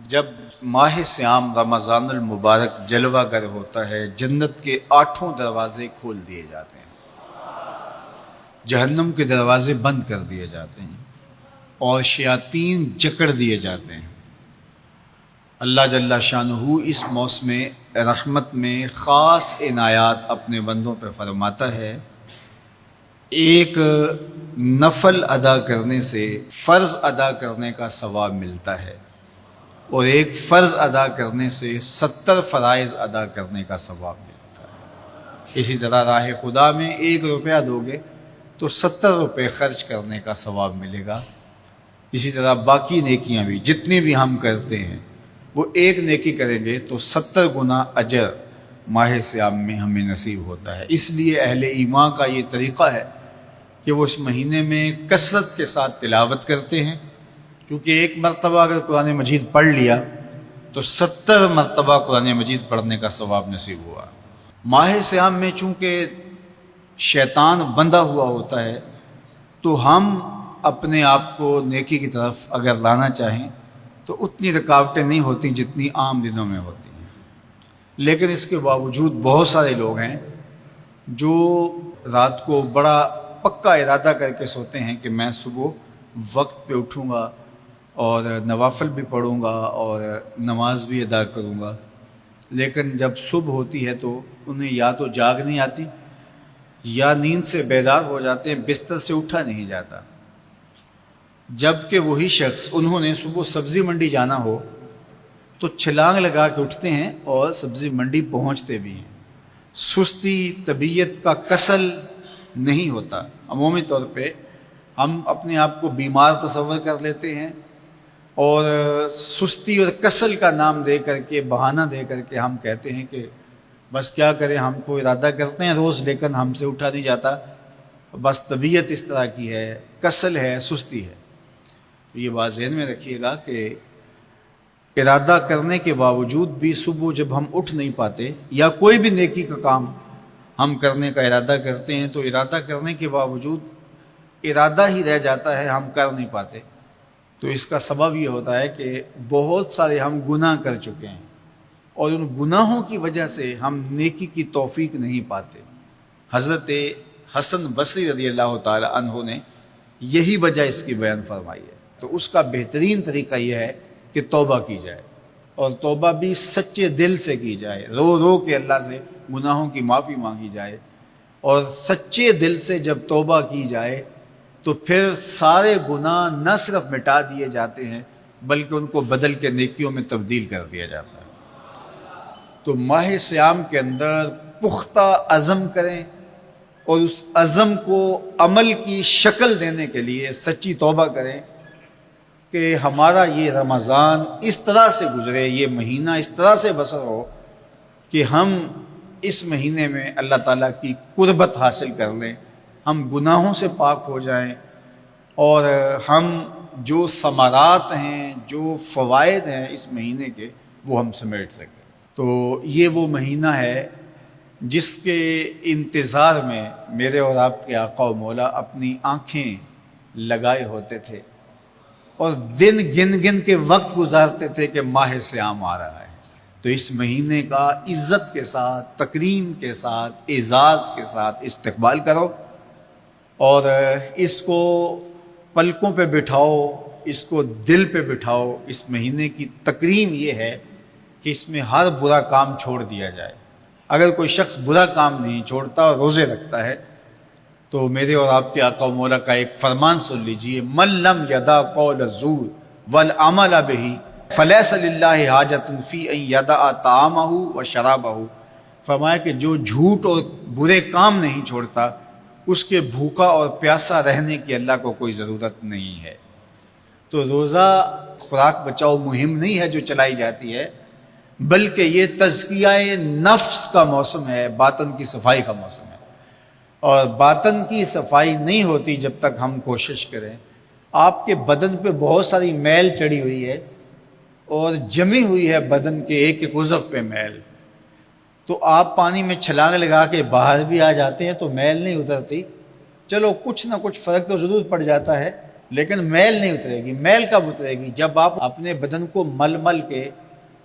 جب ماہ سیام رمضان المبارک جلوہ گر ہوتا ہے، جنت کے 8 دروازے کھول دیے جاتے ہیں، جہنم کے دروازے بند کر دیے جاتے ہیں اور شیاطین جکڑ دیے جاتے ہیں۔ اللہ جل شانہ اس موسم رحمت میں خاص عنایات اپنے بندوں پہ فرماتا ہے۔ ایک نفل ادا کرنے سے فرض ادا کرنے کا ثواب ملتا ہے اور ایک فرض ادا کرنے سے 70 فرائض ادا کرنے کا ثواب ملتا ہے۔ اسی طرح راہ خدا میں 1 روپیہ دو گے تو 70 روپے خرچ کرنے کا ثواب ملے گا۔ اسی طرح باقی نیکیاں بھی جتنی بھی ہم کرتے ہیں، وہ ایک نیکی کریں گے تو 70 گنا اجر ماہ سیام میں ہمیں نصیب ہوتا ہے۔ اس لیے اہل ایمان کا یہ طریقہ ہے کہ وہ اس مہینے میں کثرت کے ساتھ تلاوت کرتے ہیں، کیونکہ ایک مرتبہ اگر قرآن مجید پڑھ لیا تو 70 مرتبہ قرآن مجید پڑھنے کا ثواب نصیب ہوا۔ ماہ سیام میں چونکہ شیطان بندھا ہوا ہوتا ہے، تو ہم اپنے آپ کو نیکی کی طرف اگر لانا چاہیں تو اتنی رکاوٹیں نہیں ہوتی جتنی عام دنوں میں ہوتی ہیں، لیکن اس کے باوجود بہت سارے لوگ ہیں جو رات کو بڑا پکا ارادہ کر کے سوتے ہیں کہ میں صبح وقت پہ اٹھوں گا اور نوافل بھی پڑھوں گا اور نماز بھی ادا کروں گا، لیکن جب صبح ہوتی ہے تو انہیں یا تو جاگ نہیں آتی یا نیند سے بیدار ہو جاتے ہیں، بستر سے اٹھا نہیں جاتا۔ جبکہ وہی شخص انہوں نے صبح سبزی منڈی جانا ہو تو چھلانگ لگا کے اٹھتے ہیں اور سبزی منڈی پہنچتے بھی ہیں۔ سستی طبیعت کا کسل نہیں ہوتا۔ عمومی طور پہ ہم اپنے آپ کو بیمار تصور کر لیتے ہیں اور سستی اور کسل کا نام دے کر کے، بہانہ دے کر کے ہم کہتے ہیں کہ بس کیا کریں، ہم کو ارادہ کرتے ہیں روز لیکن ہم سے اٹھا نہیں جاتا، بس طبیعت اس طرح کی ہے، کسل ہے، سستی ہے۔ یہ بات ذہن میں رکھیے گا کہ ارادہ کرنے کے باوجود بھی صبح جب ہم اٹھ نہیں پاتے یا کوئی بھی نیکی کا کام ہم کرنے کا ارادہ کرتے ہیں تو ارادہ کرنے کے باوجود ارادہ ہی رہ جاتا ہے، ہم کر نہیں پاتے، تو اس کا سبب یہ ہوتا ہے کہ بہت سارے ہم گناہ کر چکے ہیں اور ان گناہوں کی وجہ سے ہم نیکی کی توفیق نہیں پاتے۔ حضرت حسن بصری رضی اللہ تعالی عنہ نے یہی وجہ اس کی بیان فرمائی ہے۔ تو اس کا بہترین طریقہ یہ ہے کہ توبہ کی جائے، اور توبہ بھی سچے دل سے کی جائے، رو رو کے اللہ سے گناہوں کی معافی مانگی جائے، اور سچے دل سے جب توبہ کی جائے تو پھر سارے گناہ نہ صرف مٹا دیے جاتے ہیں بلکہ ان کو بدل کے نیکیوں میں تبدیل کر دیا جاتا ہے۔ تو ماہ سیام کے اندر پختہ عزم کریں اور اس عزم کو عمل کی شکل دینے کے لیے سچی توبہ کریں کہ ہمارا یہ رمضان اس طرح سے گزرے، یہ مہینہ اس طرح سے بسر ہو کہ ہم اس مہینے میں اللہ تعالیٰ کی قربت حاصل کر لیں، ہم گناہوں سے پاک ہو جائیں اور ہم جو ثمرات ہیں، جو فوائد ہیں اس مہینے کے، وہ ہم سمیٹ سکیں۔ تو یہ وہ مہینہ ہے جس کے انتظار میں میرے اور آپ کے آقا و مولا اپنی آنکھیں لگائے ہوتے تھے اور دن گن گن کے وقت گزارتے تھے کہ ماہ سیام آ رہا ہے۔ تو اس مہینے کا عزت کے ساتھ، تکریم کے ساتھ، اعزاز کے ساتھ استقبال کرو اور اس کو پلکوں پہ بٹھاؤ، اس کو دل پہ بٹھاؤ۔ اس مہینے کی تکریم یہ ہے کہ اس میں ہر برا کام چھوڑ دیا جائے۔ اگر کوئی شخص برا کام نہیں چھوڑتا اور روزے رکھتا ہے تو میرے اور آپ کے آقا و مولا کا ایک فرمان سن لیجئے، من لم یدع قول الزور والعمل بہ فلیس للہ حاجۃ فی ان یدع طعامہ و شرابہ۔ فرمایا کہ جو جھوٹ اور برے کام نہیں چھوڑتا، اس کے بھوکا اور پیاسا رہنے کی اللہ کو کوئی ضرورت نہیں ہے۔ تو روزہ خوراک بچاؤ مہم نہیں ہے جو چلائی جاتی ہے، بلکہ یہ تزکیہ نفس کا موسم ہے، باطن کی صفائی کا موسم ہے، اور باطن کی صفائی نہیں ہوتی جب تک ہم کوشش کریں۔ آپ کے بدن پہ بہت ساری میل چڑھی ہوئی ہے اور جمی ہوئی ہے بدن کے ایک ایک عضو پہ میل، تو آپ پانی میں چھلانگ لگا کے باہر بھی آ جاتے ہیں تو میل نہیں اترتی، چلو کچھ نہ کچھ فرق تو ضرور پڑ جاتا ہے، لیکن میل نہیں اترے گی۔ میل کب اترے گی؟ جب آپ اپنے بدن کو مل مل کے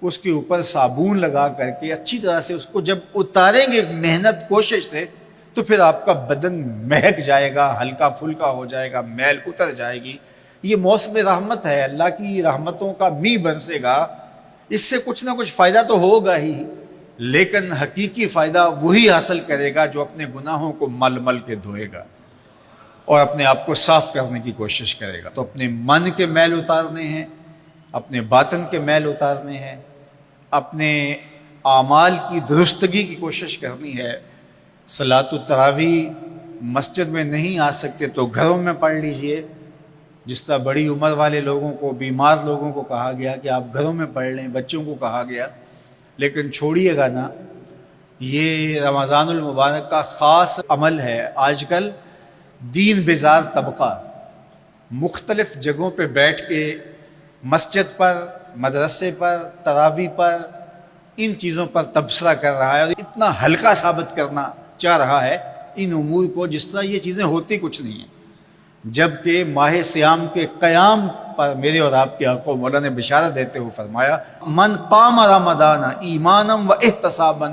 اس کے اوپر صابون لگا کر کے اچھی طرح سے اس کو جب اتاریں گے محنت کوشش سے، تو پھر آپ کا بدن مہک جائے گا، ہلکا پھلکا ہو جائے گا، میل اتر جائے گی۔ یہ موسم رحمت ہے، اللہ کی رحمتوں کا می برسے گا، اس سے کچھ نہ کچھ فائدہ تو ہوگا ہی، لیکن حقیقی فائدہ وہی حاصل کرے گا جو اپنے گناہوں کو مل مل کے دھوئے گا اور اپنے آپ کو صاف کرنے کی کوشش کرے گا۔ تو اپنے من کے میل اتارنے ہیں، اپنے باطن کے میل اتارنے ہیں، اپنے اعمال کی درستگی کی کوشش کرنی ہے۔ صلاۃ التراویح مسجد میں نہیں آ سکتے تو گھروں میں پڑھ لیجئے، جس طرح بڑی عمر والے لوگوں کو، بیمار لوگوں کو کہا گیا کہ آپ گھروں میں پڑھ لیں، بچوں کو کہا گیا، لیکن چھوڑیے گا نا، یہ رمضان المبارک کا خاص عمل ہے۔ آج کل دین بیزار طبقہ مختلف جگہوں پہ بیٹھ کے مسجد پر، مدرسے پر، تراویح پر، ان چیزوں پر تبصرہ کر رہا ہے اور اتنا ہلکا ثابت کرنا چاہ رہا ہے ان امور کو، جس طرح یہ چیزیں ہوتی کچھ نہیں ہیں، جبکہ ماہ صیام کے قیام پر میرے اور آپ کے آقا مولا نے بشارت دیتے ہوئے فرمایا، من قام رمضان ایمانا و احتسابا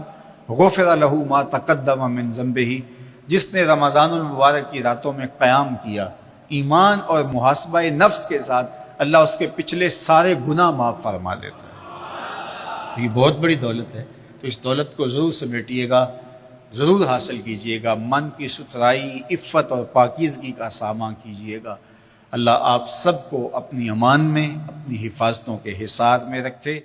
غفر لہ ما تقدم من ذنبہ، جس نے رمضان المبارک کی راتوں میں قیام کیا ایمان اور محاسبہ نفس کے ساتھ، اللہ اس کے پچھلے سارے گناہ معاف فرما دیتا ہے۔ یہ بہت بڑی دولت ہے، تو اس دولت کو ضرور سمیٹیے گا، ضرور حاصل کیجئے گا، من کی ستھرائی، عفت اور پاکیزگی کا سامان کیجئے گا۔ اللہ آپ سب کو اپنی امان میں، اپنی حفاظتوں کے حصار میں رکھے۔